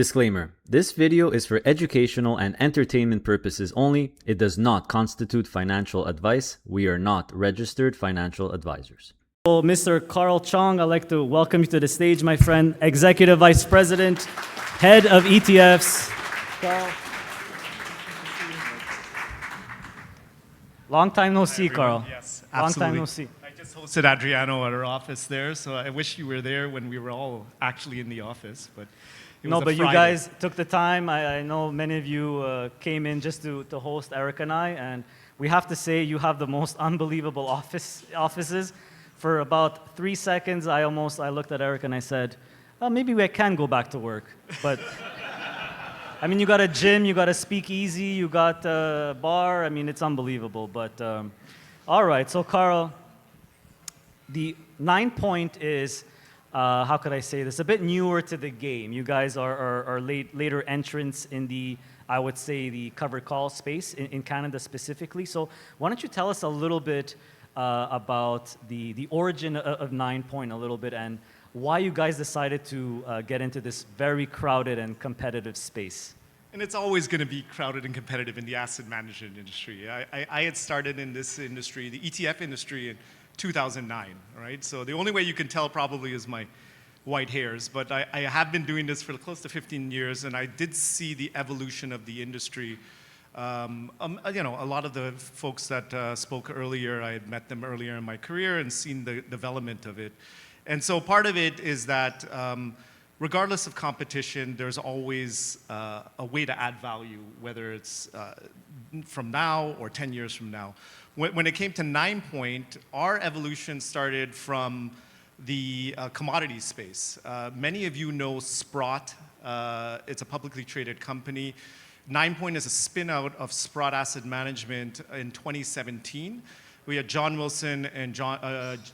Disclaimer: this video is for educational and entertainment purposes only. It does not constitute financial advice. We are not registered financial advisors. So, Mr. Karl Cheong, I'd like to welcome you to the stage, my friend, Executive Vice President, Head of ETFs. Karl. Long time no see, Karl. Yes, Long absolutely. time no see. I just hosted Adriano at our office there, so I wish you were there when we were all actually in the office. But it was No, a but you Friday. guys took the time. I know many of you came in just to host Eric and I, and we have to say you have the most unbelievable offices. For about 3 seconds, I looked at Eric and I said, well, maybe we can go back to work. But I mean, you got a gym, you got a speakeasy, you got a bar. I mean, it's unbelievable. But all right, so Karl, the Ninepoint is, how could I say this, a bit newer to the game. You guys are later entrants in the, I would say, the covered call space in Canada specifically. So why don't you tell us a little bit about the origin of Ninepoint a little bit and why you guys decided to get into this very crowded and competitive space. And it's always going to be crowded and competitive in the asset management industry. I had started in this industry, the ETF industry, in 2009, right? So the only way you can tell probably is my white hairs, but I have been doing this for close to 15 years, and I did see the evolution of the industry. You know, a lot of the folks that spoke earlier, I had met them earlier in my career and seen the development of it. And so part of it is that regardless of competition, there's always a way to add value, whether it's from now or 10 years from now. When it came to Ninepoint, our evolution started from the commodity space. Many of you know Sprott. It's a publicly traded company. Ninepoint is a spin-out of Sprott Asset Management in 2017. We had John Wilson and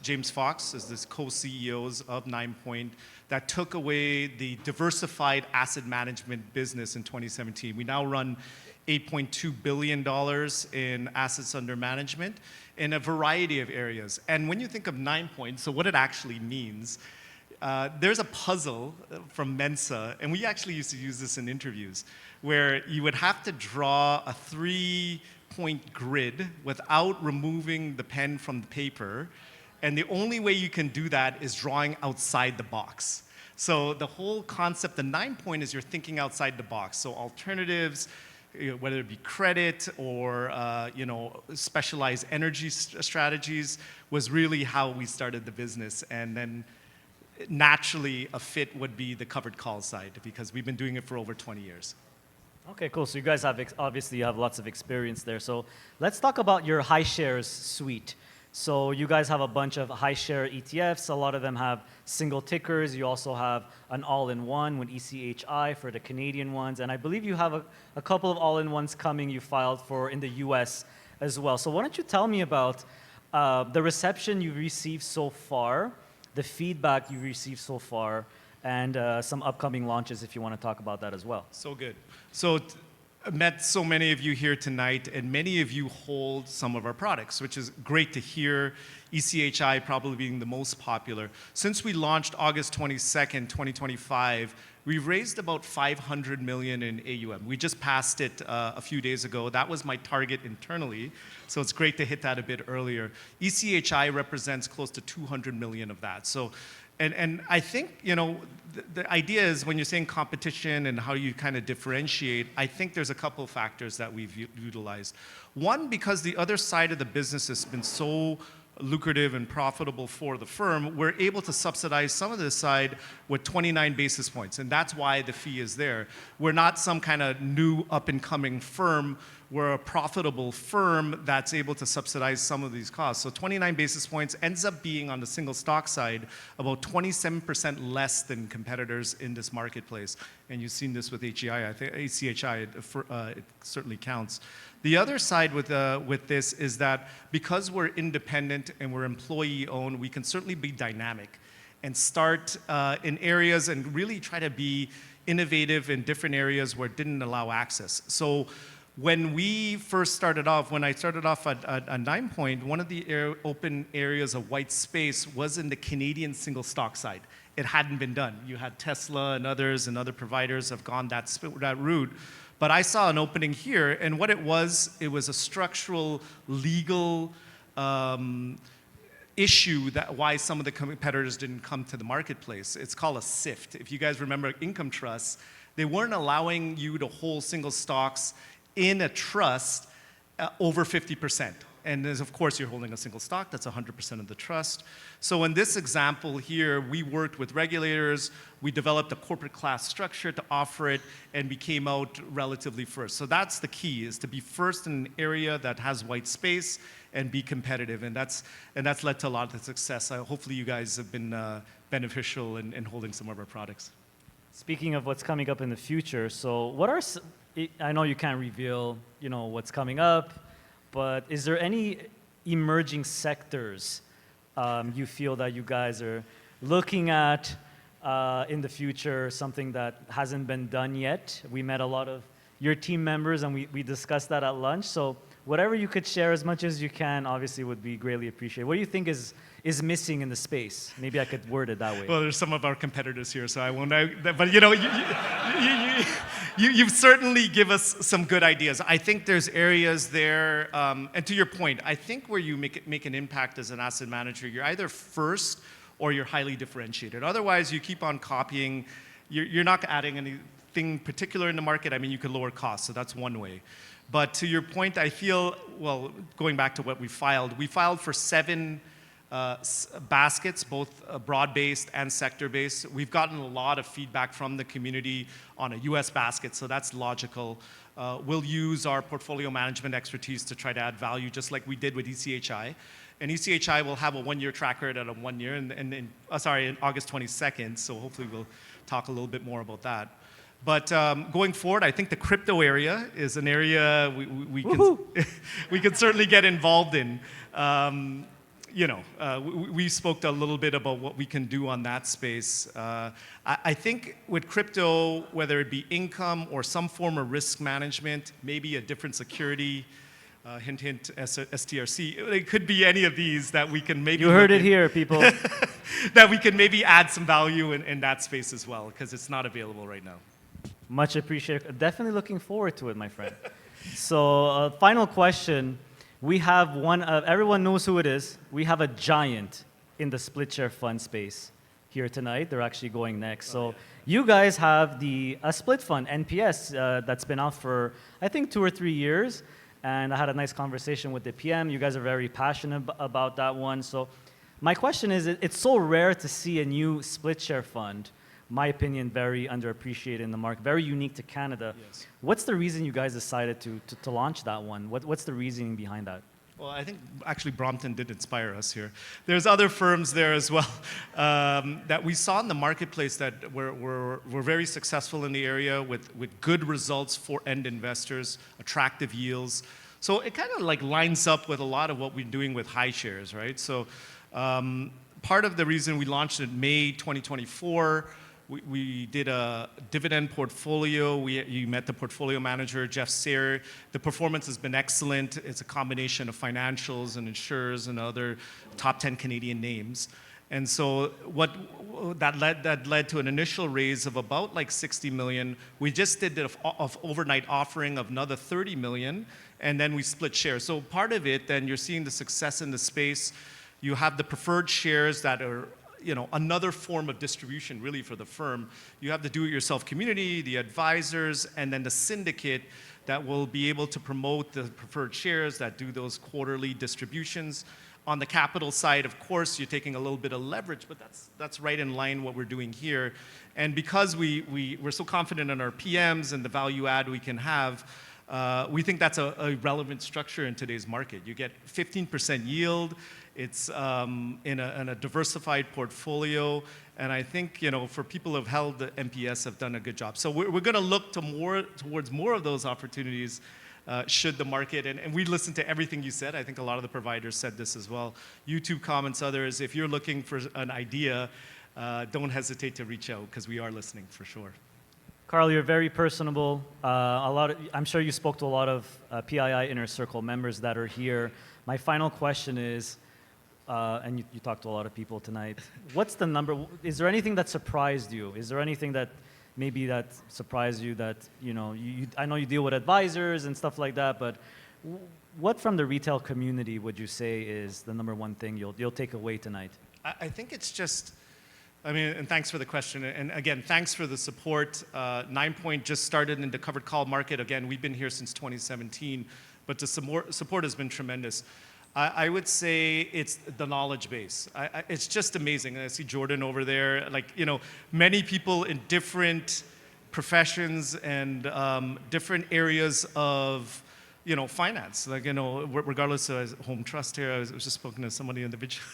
James Fox as the co-CEOs of Ninepoint that took away the diversified asset management business in 2017. We now run $8.2 billion in assets under management in a variety of areas. And when you think of Ninepoint, so what it actually means, there's a puzzle from Mensa, and we actually used to use this in interviews, where you would have to draw a 3-point grid without removing the pen from the paper. And the only way you can do that is drawing outside the box. So the whole concept of Ninepoint is you're thinking outside the box. So alternatives, whether it be credit or you know, specialized energy strategies, was really how we started the business. And then naturally a fit would be the covered call side because we've been doing it for over 20 years. Okay, cool. So you guys have, obviously, you have lots of experience there. So let's talk about your high shares suite. So you guys have a bunch of high share ETFs. A lot of them have single tickers. You also have an all-in-one with ECHI for the Canadian ones. And I believe you have a couple of all-in-ones coming you filed for in the US as well. So why don't you tell me about the reception you've received so far, the feedback you've received so far, and some upcoming launches if you want to talk about that as well. So good. So I met so many of you here tonight, and many of you hold some of our products, which is great to hear, ECHI probably being the most popular. Since we launched August 22nd, 2025, we've raised about $500 million in AUM. We just passed it a few days ago. That was my target internally, so it's great to hit that a bit earlier. ECHI represents close to $200 million of that. So, and I think, you know, the idea is when you're saying competition and how you kind of differentiate, I think there's a couple of factors that we've utilized. One, because the other side of the business has been so lucrative and profitable for the firm, we're able to subsidize some of this side with 29 basis points, and that's why the fee is there. We're not some kind of new up-and-coming firm. We're a profitable firm that's able to subsidize some of these costs. So 29 basis points ends up being, on the single stock side, about 27% less than competitors in this marketplace. And you've seen this with HEI. I think ACHI, it certainly counts. The other side with this is that because we're independent and we're employee-owned, we can certainly be dynamic and start in areas and really try to be innovative in different areas where it didn't allow access. So when we first started off, when I started off at Ninepoint, one of the open areas of white space was in the Canadian single stock side. it hadn't been done. You had Tesla and others and other providers have gone that route. But I saw an opening here, and what it was a structural, legal issue that why some of the competitors didn't come to the marketplace. It's called a SIFT. If you guys remember income trusts, they weren't allowing you to hold single stocks in a trust over 50%. And as of course you're holding a single stock, that's 100% of the trust. So in this example here, we worked with regulators, we developed a corporate class structure to offer it, and we came out relatively first. So that's the key, is to be first in an area that has white space and be competitive. And that's led to a lot of the success. Hopefully you guys have been beneficial in holding some of our products. Speaking of what's coming up in the future, so what are, I know you can't reveal, what's coming up, but is there any emerging sectors you feel that you guys are looking at in the future, something that hasn't been done yet? We met a lot of your team members and we discussed that at lunch. So whatever you could share as much as you can, obviously would be greatly appreciated. What do you think is missing in the space? Maybe I could word it that way. Well, there's some of our competitors here, so I won't. But you've certainly give us some good ideas. I think there's areas there, and to your point, I think where you make an impact as an asset manager, you're either first or you're highly differentiated. Otherwise, you keep on copying. You're not adding anything particular in the market. I mean, you could lower costs, so that's one way. But to your point, I feel, well, going back to what we filed for 7 baskets, both broad-based and sector-based. We've gotten a lot of feedback from the community on a US basket, so that's logical. We'll use our portfolio management expertise to try to add value, just like we did with ECHI. And ECHI will have a 1-year track record at a 1 year, in August 22nd, so hopefully we'll talk a little bit more about that. But going forward, I think the crypto area is an area we can certainly get involved in. We spoke a little bit about what we can do on that space. I think with crypto, whether it be income or some form of risk management, maybe a different security, hint, hint, STRC, it could be any of these that we can maybe... You heard it here, people. that we can maybe add some value in that space as well, because it's not available right now. Much appreciated. Definitely looking forward to it, my friend. So, final question. We have one, everyone knows who it is. We have a giant in the split share fund space here tonight. They're actually going next. So you guys have a split fund, NPS, that's been out for, I think, 2 or 3 years. And I had a nice conversation with the PM. You guys are very passionate about that one. So my question is, it's so rare to see a new split share fund. My opinion, very underappreciated in the market, very unique to Canada. Yes. What's the reason you guys decided to launch that one? What's the reasoning behind that? Well, I think actually Brompton did inspire us here. There's other firms there as well that we saw in the marketplace that were very successful in the area with good results for end investors, attractive yields. So it kind of like lines up with a lot of what we're doing with high shares, right? So part of the reason we launched in May 2024, we did a dividend portfolio. You met the portfolio manager, Jeff Sayre. The performance has been excellent. It's a combination of financials and insurers and other top 10 Canadian names. And so that led to an initial raise of about like 60 million. We just did an overnight offering of another 30 million, and then we split shares. So part of it, then you're seeing the success in the space. You have the preferred shares that are another form of distribution really for the firm. You have the do-it-yourself community, the advisors, and then the syndicate that will be able to promote the preferred shares that do those quarterly distributions. On the capital side, of course, you're taking a little bit of leverage, but that's right in line what we're doing here. And because we're so confident in our PMs and the value add we can have, we think that's a relevant structure in today's market. You get 15% yield. It's in a diversified portfolio, and I think for people who have held the MPS have done a good job. So we're going to look towards more of those opportunities should the market, and we listened to everything you said. I think a lot of the providers said this as well. YouTube comments, others. If you're looking for an idea, don't hesitate to reach out because we are listening for sure. Karl, you're very personable. I'm sure you spoke to a lot of PII Inner Circle members that are here. My final question is, and you talked to a lot of people tonight. What's the number? Is there anything that surprised you? Is there anything that maybe that surprised you that, I know you deal with advisors and stuff like that, but what from the retail community would you say is the number one thing you'll take away tonight? I think it's just, and thanks for the question. And again, thanks for the support. Ninepoint just started in the covered call market. Again, we've been here since 2017, but the support has been tremendous. I would say it's the knowledge base. It's just amazing. I see Jordan over there. Many people in different professions and different areas of finance, regardless of home trust here. I was just speaking to somebody individual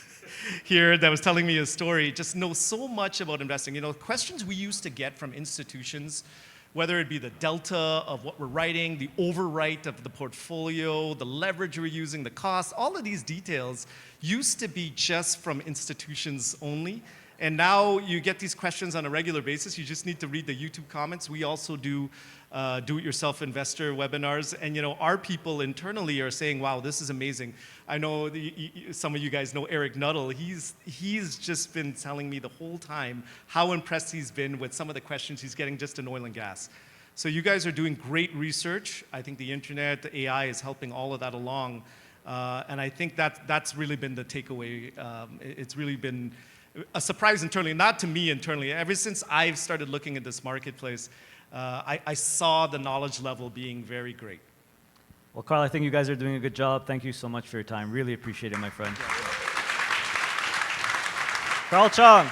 here that was telling me a story, just know so much about investing. Questions we used to get from institutions, whether it be the delta of what we're writing, the overwrite of the portfolio, the leverage we're using, the cost, all of these details used to be just from institutions only. And now you get these questions on a regular basis. You just need to read the YouTube comments. We also do do-it-yourself investor webinars. And our people internally are saying, wow, this is amazing. I know some of you guys know Eric Nuttall. He's just been telling me the whole time how impressed he's been with some of the questions he's getting just in oil and gas. So you guys are doing great research. I think the internet, the AI is helping all of that along. And I think that's really been the takeaway. It's really been a surprise internally, not to me internally. Ever since I've started looking at this marketplace, I saw the knowledge level being very great. Well, Karl, I think you guys are doing a good job. Thank you so much for your time. Really appreciate it, my friend. Karl Cheong.